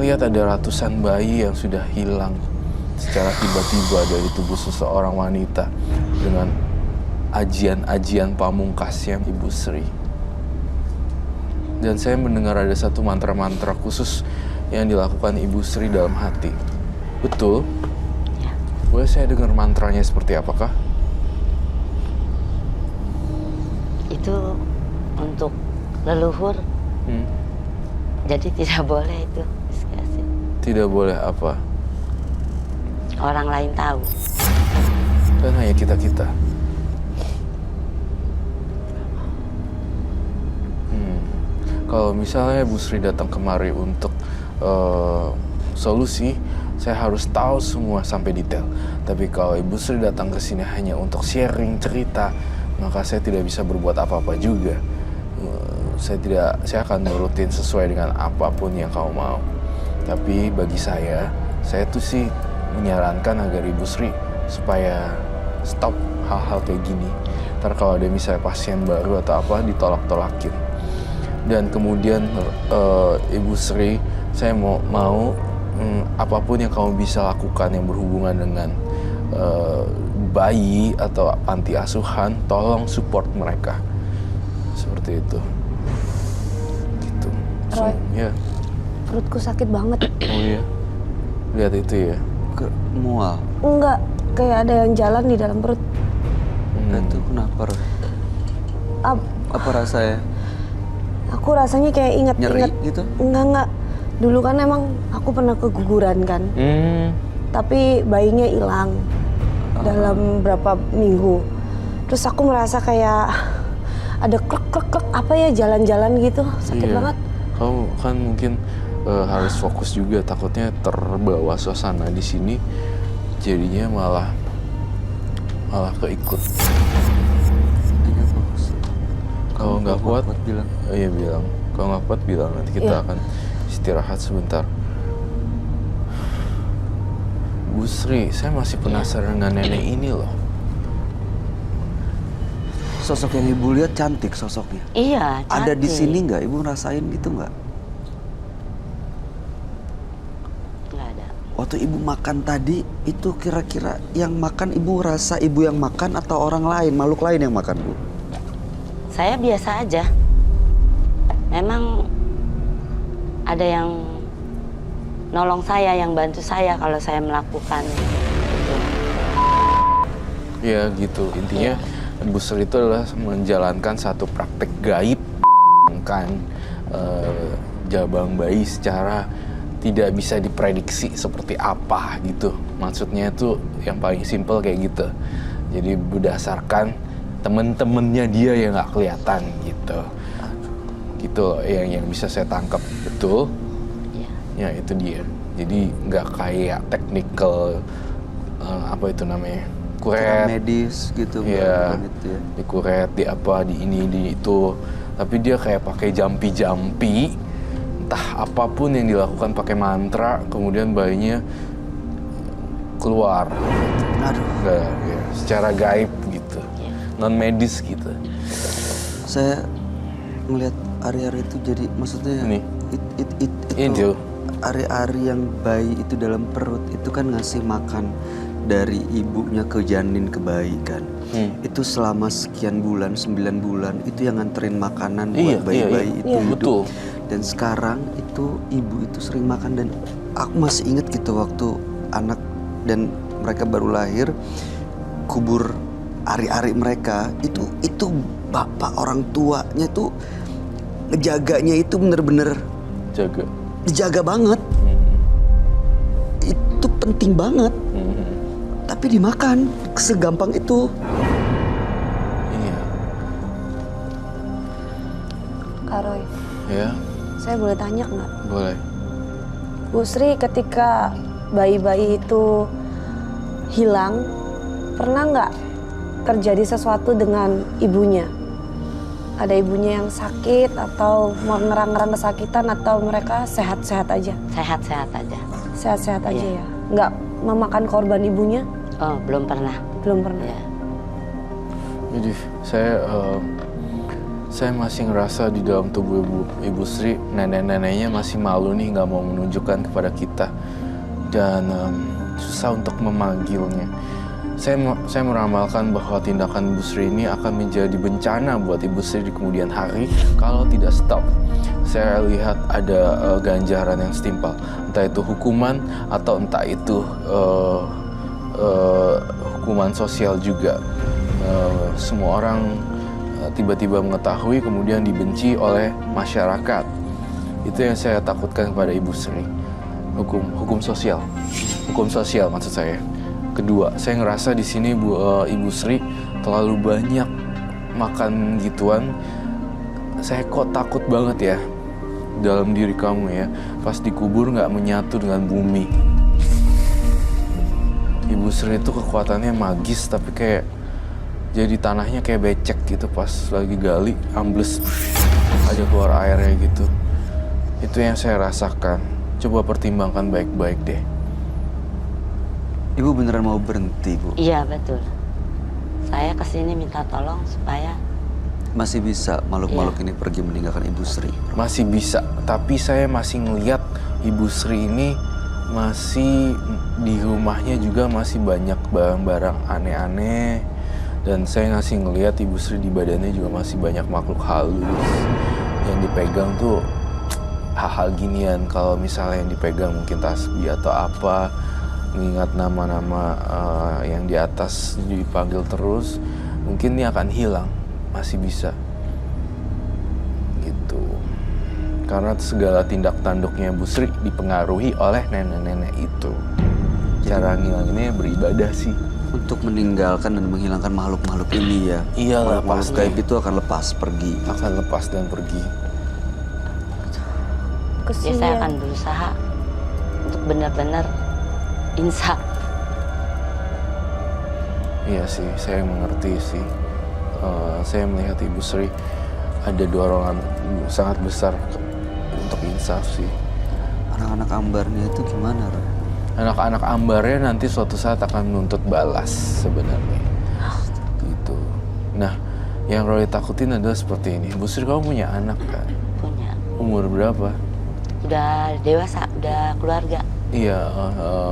lihat ada ratusan bayi yang sudah hilang secara tiba-tiba dari tubuh seseorang wanita dengan ajian-ajian pamungkasnya Ibu Sri. Dan saya mendengar ada satu mantra-mantra khusus yang dilakukan Ibu Sri dalam hati. Betul? Ya. Boleh saya dengar mantranya seperti apakah? Itu untuk leluhur. Jadi tidak boleh itu diskusi. Tidak boleh apa? Orang lain tahu. Dan hanya kita-kita. Kalau misalnya Bu Sri datang kemari untuk solusi, saya harus tahu semua sampai detail. Tapi kalau Ibu Sri datang ke sini hanya untuk sharing cerita, maka saya tidak bisa berbuat apa-apa juga. Saya akan nurutin sesuai dengan apapun yang kamu mau. Tapi bagi saya tuh sih menyarankan agar Ibu Sri supaya stop hal-hal kayak gini. Ntar kalau ada misalnya pasien baru atau apa, ditolak-tolakin. Dan kemudian Ibu Sri, saya mau apapun yang kamu bisa lakukan yang berhubungan dengan bayi atau panti asuhan, tolong support mereka. Seperti itu. Gitu. Roy, Ya. perutku sakit banget. Oh iya. Lihat itu ya. Mual. Enggak, kayak ada yang jalan di dalam perut. Itu kenapa, Roy? Apa rasanya? Aku rasanya kayak inget gitu? Enggak. Dulu kan emang aku pernah keguguran kan. Tapi bayinya hilang dalam berapa minggu. Terus aku merasa kayak ada klek apa ya, jalan-jalan gitu. Sakit banget. Kamu kan mungkin harus fokus juga, takutnya terbawa suasana di sini, jadinya malah keikut. Iya, bagus. Kalau nggak kuat, bilang. Iya bilang. Kalau nggak kuat bilang, nanti kita akan istirahat sebentar. Bu Sri, saya masih penasaran dengan nenek ini loh. Sosok yang Ibu lihat cantik sosoknya. Iya, cantik. Ada di sini nggak? Ibu ngerasain gitu nggak? Nggak ada. Waktu Ibu makan tadi, itu kira-kira yang makan Ibu rasa Ibu yang makan atau orang lain, makhluk lain yang makan, Bu? Saya biasa aja. Memang ada yang nolong saya, yang bantu saya kalau saya melakukan itu. Ya gitu, intinya Bu Sri itu adalah menjalankan satu praktek gaib kan jabang bayi secara tidak bisa diprediksi seperti apa gitu. Maksudnya itu yang paling simpel kayak gitu. Jadi berdasarkan temen-temennya dia yang nggak kelihatan gitu. Gitu loh yang bisa saya tangkap. Betul? Ya itu dia. Jadi nggak kayak technical apa itu namanya, kuret medis gitu. Ya, gitu ya. di kuret, di apa, di ini, di itu. Tapi dia kayak pakai jampi-jampi, entah apapun yang dilakukan pakai mantra, kemudian bayinya keluar. Aduh. Nggak, ya, secara gaib gitu, non medis gitu. Saya melihat ari-ari itu jadi, maksudnya Nih. itu ari-ari yang bayi itu dalam perut itu kan ngasih makan dari ibunya ke janin ke bayi kan. Itu selama sekian bulan, 9 bulan itu yang nganterin makanan buat bayi-bayi itu hidup. Betul. Dan sekarang itu ibu itu sering makan, dan aku masih inget gitu waktu anak dan mereka baru lahir, kubur ari-ari mereka itu bapak orang tuanya tuh ngejaganya itu bener-bener dijaga banget. Itu penting banget. Tapi dimakan segampang itu. Iya. Kak Roy, Ya, saya boleh tanya nggak? boleh. Bu Sri ketika bayi-bayi itu hilang, pernah nggak terjadi sesuatu dengan ibunya? Ada ibunya yang sakit atau ngerang-ngerang kesakitan, atau mereka sehat-sehat aja? Sehat-sehat aja. Sehat-sehat aja ya? Nggak memakan korban ibunya? Oh, belum pernah. Belum pernah. Ya. Jadi saya Saya masih ngerasa di dalam tubuh Ibu Sri, nenek-neneknya masih malu nih, nggak mau menunjukkan kepada kita. Dan susah untuk memanggilnya. Saya meramalkan bahwa tindakan Ibu Sri ini akan menjadi bencana buat Ibu Sri di kemudian hari kalau tidak stop. Saya lihat ada ganjaran yang setimpal, entah itu hukuman atau entah itu hukuman sosial juga. Semua orang tiba-tiba mengetahui kemudian dibenci oleh masyarakat. Itu yang saya takutkan kepada Ibu Sri. Hukum sosial maksud saya. Kedua, saya ngerasa di sini Ibu Sri terlalu banyak makan gituan. Saya kok takut banget ya dalam diri kamu ya, pas dikubur nggak menyatu dengan bumi. Ibu Sri itu kekuatannya magis, tapi kayak jadi tanahnya kayak becek gitu, pas lagi gali ambles ada keluar airnya gitu. Itu yang saya rasakan. Coba pertimbangkan baik-baik deh. Ibu beneran mau berhenti, Bu? Iya, betul. Saya kesini minta tolong supaya Masih bisa makhluk-makhluk ini pergi meninggalkan Ibu Sri? Masih bisa, tapi saya masih ngeliat Ibu Sri ini masih di rumahnya juga masih banyak barang-barang aneh-aneh. Dan saya ngasih ngeliat Ibu Sri di badannya juga masih banyak makhluk halus. Yang dipegang tuh hal-hal ginian. Kalau misalnya yang dipegang mungkin tasbih atau apa, mengingat nama-nama yang di atas dipanggil terus, mungkin ini akan hilang. Masih bisa gitu, karena segala tindak tanduknya Bu Sri dipengaruhi oleh nenek-nenek itu. Cara ngilanginnya beribadah sih, Untuk meninggalkan dan menghilangkan makhluk-makhluk ini ya? Iyalah, Makhluk pasti. gaib itu akan lepas pergi. akan lepas dan pergi. ya saya Kesian. akan berusaha untuk benar-benar insaf. Iya sih, saya mengerti sih. Saya melihat Ibu Sri ada dorongan sangat besar untuk insaf sih. Anak-anak ambarnya itu gimana, Ron? Anak-anak ambarnya nanti suatu saat akan menuntut balas sebenarnya. Gitu. Nah, yang Roy takutin adalah seperti ini. Bu Sri, kamu punya anak kan? Punya. Umur berapa? Udah dewasa, udah keluarga. Iya,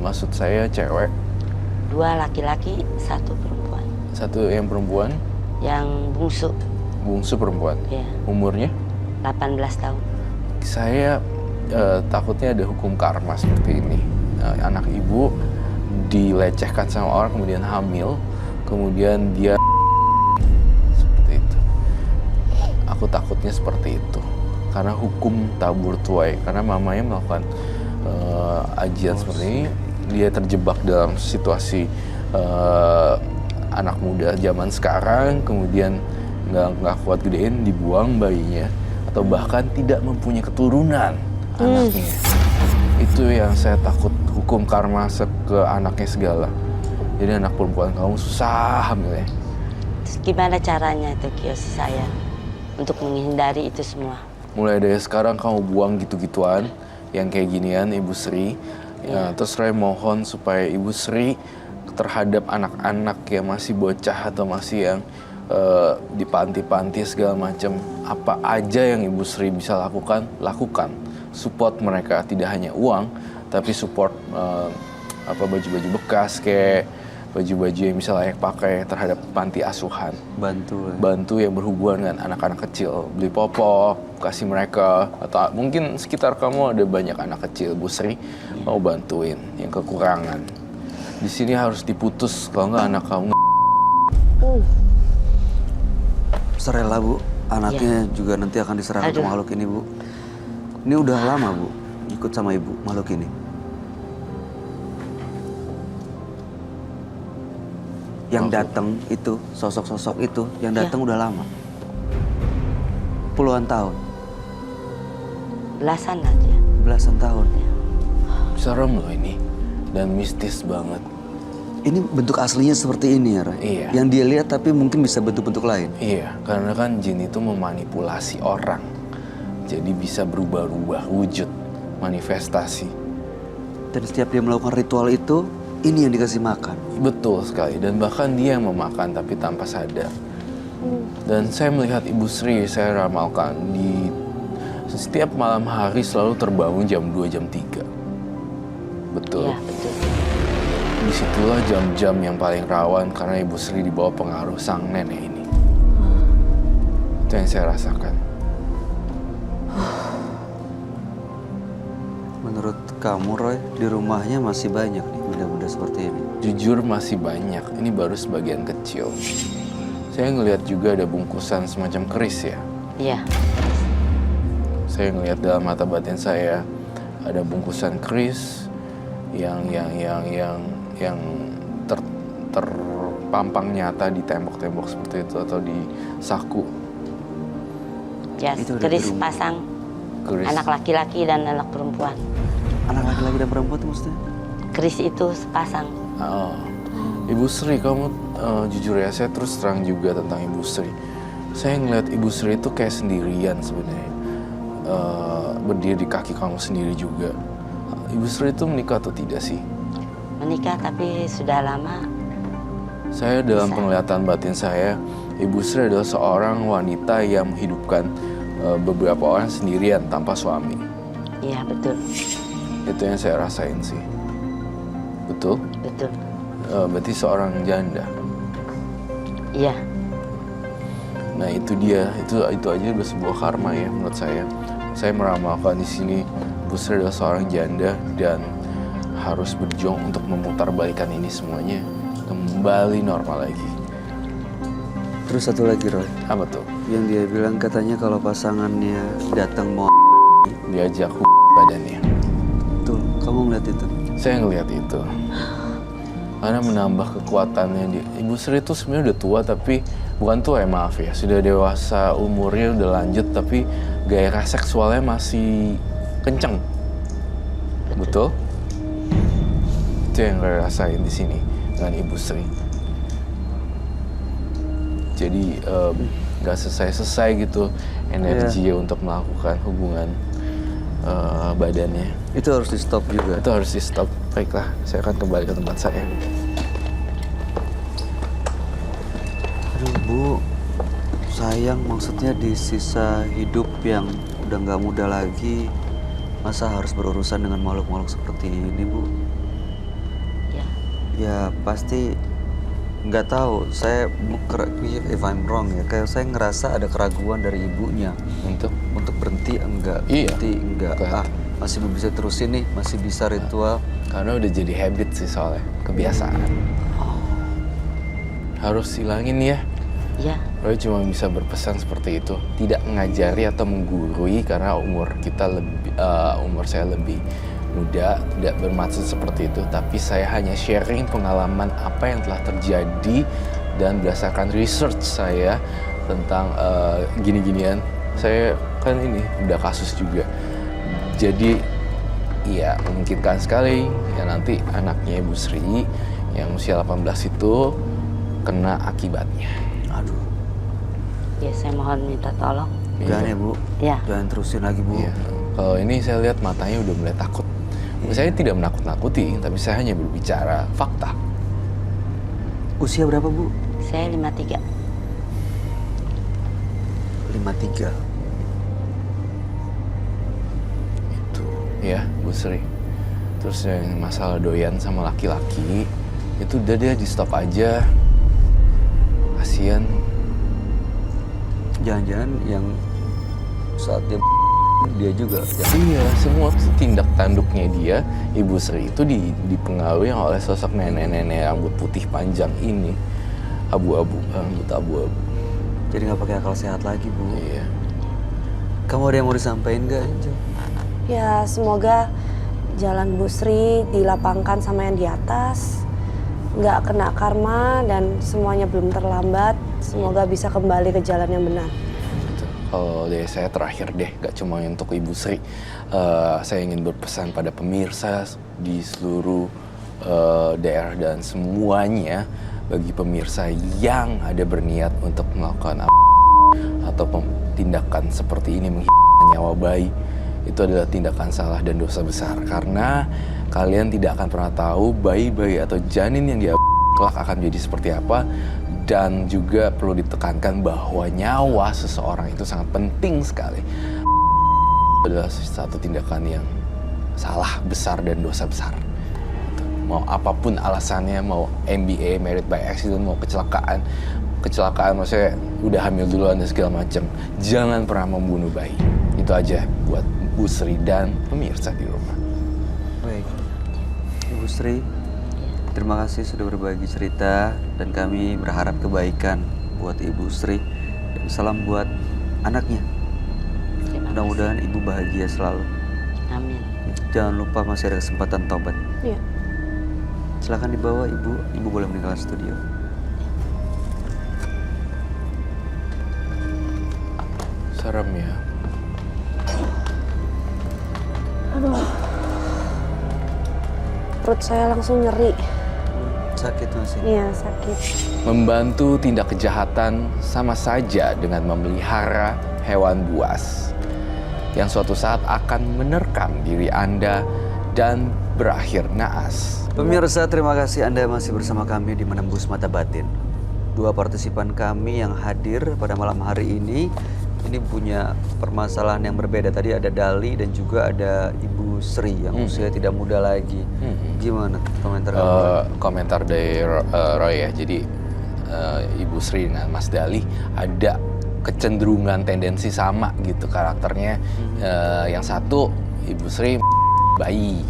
maksud saya cewek. 2 laki-laki, 1 perempuan. Satu yang perempuan, Yang bungsu perempuan. ya Umurnya? 18 tahun. Saya takutnya ada hukum karma seperti ini. Anak ibu dilecehkan sama orang, kemudian hamil, kemudian dia seperti itu. Aku takutnya seperti itu. Karena hukum tabur tuai. Karena mamanya melakukan ajian seperti ini, dia terjebak dalam situasi anak muda zaman sekarang, kemudian nggak kuat gedein, dibuang bayinya, atau bahkan tidak mempunyai keturunan anaknya. Itu yang saya takut, hukum karma ke anaknya segala. Jadi anak perempuan kamu susah hamilnya. Terus gimana caranya itu kios saya untuk menghindari itu semua? Mulai dari sekarang kamu buang gitu-gituan yang kayak ginian, Ibu Sri. Ya, terus Roy mohon supaya Ibu Sri terhadap anak-anak yang masih bocah atau masih yang di panti-panti segala macam, apa aja yang Ibu Sri bisa lakukan. Support mereka, tidak hanya uang, tapi support baju-baju bekas, kayak baju-baju yang bisa layak pakai terhadap panti asuhan. Bantu yang berhubungan dengan anak-anak kecil, beli popok, kasih mereka, atau mungkin sekitar kamu ada banyak anak kecil, Bu Sri mau bantuin yang kekurangan. Di sini harus diputus, kalau nggak anak kamu. Serela, Bu. Anaknya juga nanti akan diserahkan ke Aduh. makhluk ini, Bu. Ini udah lama, Bu, ikut sama Ibu makhluk ini. Yang datang itu, sosok-sosok itu, yang datang udah lama. Puluhan tahun, Belasan aja. belasan tahun. Serem loh ini, dan mistis banget. Ini bentuk aslinya seperti ini ya, Ray? Iya. Yang dia lihat tapi mungkin bisa bentuk-bentuk lain. Iya, karena kan jin itu memanipulasi orang. Jadi bisa berubah-ubah wujud, manifestasi. Dan setiap dia melakukan ritual itu, ini yang dikasih makan. Betul sekali, dan bahkan dia yang memakan tapi tanpa sadar. Dan saya melihat Ibu Sri, saya ramalkan, di setiap malam hari selalu terbangun jam 2, jam 3. Betul. Iya, betul. Disitulah jam-jam yang paling rawan karena Ibu Sri di bawah pengaruh sang nenek ini. Itu yang saya rasakan. Menurut kamu Roy, di rumahnya masih banyak nih benda-benda seperti ini? Jujur masih banyak, ini baru sebagian kecil. Saya ngelihat juga ada bungkusan semacam keris ya. Iya. Saya ngelihat dalam mata batin saya ada bungkusan keris yang terpampang nyata di tembok-tembok seperti itu atau di saku. Ya, Itu udah keris berumur. pasang Keris. anak laki-laki dan anak perempuan. Anak laki-laki dan perempuan itu maksudnya? Keris itu sepasang. Oh. Ibu Sri, kamu jujur ya, saya terus terang juga tentang Ibu Sri. Saya ngeliat Ibu Sri itu kayak sendirian sebenarnya. Berdiri di kaki kamu sendiri juga. Ibu Sri itu menikah atau tidak sih? Menikah tapi sudah lama. Saya dalam Bisa. penglihatan batin saya, Ibu Sri adalah seorang wanita yang menghidupkan beberapa orang sendirian tanpa suami. Iya, betul. Itu yang saya rasain sih. Betul? Betul. Berarti seorang janda. Iya. Nah itu dia, itu aja udah sebuah karma ya menurut saya. Saya meramalkan di sini Bu Sri adalah seorang janda dan harus berjuang untuk memutarbalikan ini semuanya kembali normal lagi. Terus satu lagi Roy, Apa tuh? yang dia bilang katanya kalau pasangannya datang mau Diajak badannya. tuh, kamu ngeliat itu? Saya ngelihat itu. Karena menambah kekuatannya dia. Ibu Sri itu sebenarnya udah tua tapi bukan tua ya, maaf ya, sudah dewasa umurnya, udah lanjut tapi gairah seksualnya masih kenceng. Betul? Itu yang saya rasain di sini dengan Ibu Sri. Jadi nggak selesai-selesai gitu energinya untuk melakukan hubungan badannya. Itu harus di stop juga. Itu harus di stop. Baiklah, saya akan kembali ke tempat saya. Aduh Bu, sayang, maksudnya di sisa hidup yang udah nggak muda lagi, masa harus berurusan dengan makhluk-makhluk seperti ini Bu? Ya. Ya pasti nggak tahu. Saya correct me if I'm wrong ya. Kayak saya ngerasa ada keraguan dari ibunya untuk berhenti enggak, Iya. berhenti enggak. Kelihatan. Masih bisa terusin nih, masih bisa ritual. Karena udah jadi habit sih soalnya, kebiasaan. Harus hilangin ya. Iya. Roy cuma bisa berpesan seperti itu, tidak mengajari atau menggurui karena umur saya lebih muda, tidak bermaksud seperti itu. Tapi saya hanya sharing pengalaman apa yang telah terjadi dan berdasarkan research saya tentang gini-ginian. Saya kan ini udah kasus juga. Jadi ya memungkinkan sekali ya nanti anaknya Ibu Sri yang usia 18 itu kena akibatnya. Aduh, Ya, saya mohon minta tolong. jangan ya Bu. Ya. Jangan terusin lagi Bu. Iya. Kalau ini saya lihat matanya udah mulai takut. Saya tidak menakut-nakuti, tapi saya hanya berbicara fakta. Usia berapa Bu? Saya 53. 53. Itu ya Bu Sri. Terus yang masalah doyan sama laki-laki itu udah dia di stop aja. Kasian. Jangan-jangan yang saat dia juga. Iya, semua tindak tanduknya dia, Ibu Sri itu dipengaruhi oleh sosok nenek-nenek rambut putih panjang ini. Abu-abu, rambut abu-abu. Jadi nggak pakai akal sehat lagi Bu. Iya. Kamu ada yang mau disampaikan nggak? Ya semoga jalan Bu Sri dilapangkan sama yang di atas, nggak kena karma dan semuanya belum terlambat. Semoga bisa kembali ke jalan yang benar. Gitu. Kalau dari saya terakhir deh, gak cuma untuk Ibu Sri, saya ingin berpesan pada pemirsa di seluruh daerah dan semuanya, bagi pemirsa yang ada berniat untuk melakukan atau tindakan seperti ini menghilangkan nyawa bayi, itu adalah tindakan salah dan dosa besar karena kalian tidak akan pernah tahu bayi-bayi atau janin yang kelak akan jadi seperti apa. Dan juga perlu ditekankan bahwa nyawa seseorang itu sangat penting sekali. Adalah satu tindakan yang salah besar dan dosa besar. Mau apapun alasannya, mau MBA, married by accident, mau kecelakaan maksudnya udah hamil duluan dan segala macam. Jangan pernah membunuh bayi. Itu aja buat Bu Sri dan pemirsa di rumah. Baik, Ibu Sri, terima kasih sudah berbagi cerita dan kami berharap kebaikan buat Ibu Sri dan salam buat anaknya. Terima Mudah-mudahan Ibu bahagia selalu. kasih. Amin. Jangan lupa masih ada kesempatan tobat. Iya. Silakan dibawa Ibu, Ibu boleh meninggalkan studio. Serem ya. Perut saya langsung nyeri. Sakit masih. Iya, sakit. Membantu tindak kejahatan sama saja dengan memelihara hewan buas yang suatu saat akan menerkam diri Anda dan berakhir naas. Pemirsa, terima kasih Anda masih bersama kami di Menembus Mata Batin. Dua partisipan kami yang hadir pada malam hari ini punya permasalahan yang berbeda. Tadi ada Dali dan juga ada Ibu Sri yang usia tidak muda lagi. Gimana komentar kamu? Komentar dari Roy ya. Jadi Ibu Sri dengan Mas Dali ada kecenderungan tendensi sama gitu karakternya. Yang satu Ibu Sri bayi,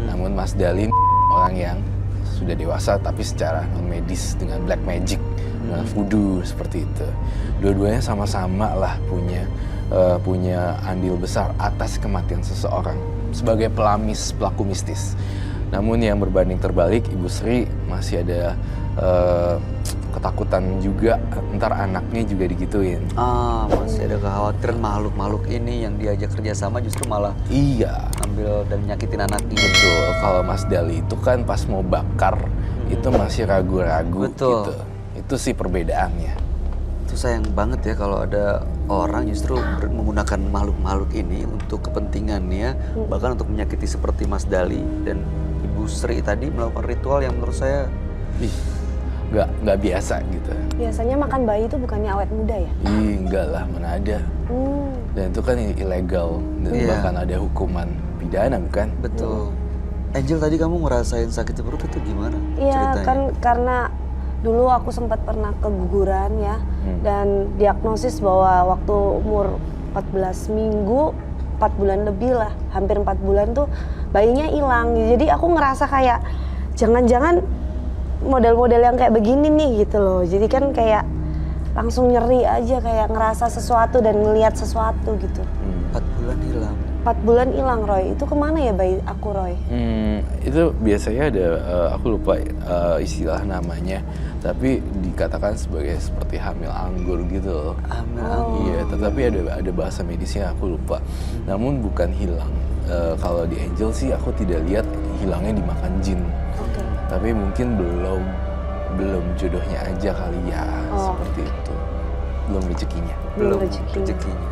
namun Mas Dali orang yang sudah dewasa tapi secara non medis dengan black magic, dengan voodoo seperti itu. Dua-duanya sama-sama lah punya andil besar atas kematian seseorang sebagai pelaku mistis. Namun yang berbanding terbalik, Ibu Sri masih ada ketakutan juga ntar anaknya juga digituin. Masih ada kekhawatiran makhluk-makhluk ini yang diajak kerjasama justru malah Iya, ambil dan nyakitin anaknya. betul. Kalau Mas Dali itu kan pas mau bakar itu masih ragu-ragu Betul. gitu. Itu sih perbedaannya. Itu sayang banget ya kalau ada orang justru menggunakan makhluk-makhluk ini untuk kepentingannya, bahkan untuk menyakiti seperti Mas Dali dan Ibu Sri tadi melakukan ritual yang menurut saya Nggak biasa gitu. Biasanya makan bayi itu bukannya awet muda ya? Enggak lah, mana ada. Hmm. Dan itu kan ilegal dan Iya. bahkan ada hukuman pidana bukan? betul. Angel, tadi kamu ngerasain sakit perut itu gimana Iya, ceritanya? kan karena dulu aku sempat pernah keguguran ya, dan diagnosis bahwa waktu umur 14 minggu, 4 bulan lebih lah, hampir 4 bulan tuh bayinya hilang. Jadi aku ngerasa kayak jangan-jangan model-model yang kayak begini nih gitu loh. Jadi kan kayak langsung nyeri aja, kayak ngerasa sesuatu dan ngelihat sesuatu gitu. 4 bulan hilang. 4 bulan hilang, Roy. Itu kemana ya bayi aku, Roy? Itu biasanya ada, aku lupa istilah namanya, tapi dikatakan seperti hamil anggur gitu loh. Hamil anggur. Iya, tetapi ada bahasa medisnya aku lupa. Namun bukan hilang. Kalau di Angel sih aku tidak lihat hilangnya dimakan jin. Oke. Tapi mungkin belum jodohnya aja kali ya, seperti itu. Belum rezekinya. Belum rezekinya. Rezekinya.